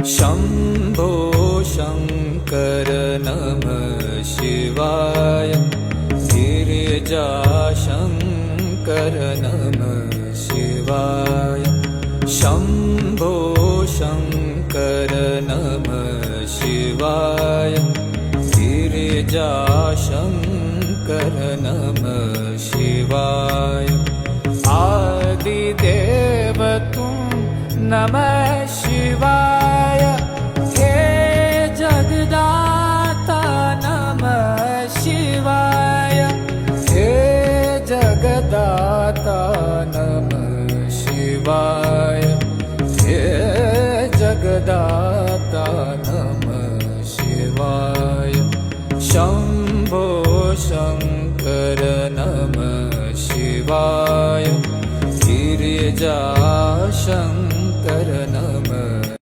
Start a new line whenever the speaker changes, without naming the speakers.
शम्भो शङ्कर नमः शिवाय। गिरिजाशङ्कर नमः शिवाय। शम्भो शङ्कर नमः शिवाय। गिरिजाशङ्कर नमः शिवाय। आदिदेव तुम नमः शिवाय। हे जगदाता नमः शिवाय। हे जगदाता नमः शिवाय। हे जगदाता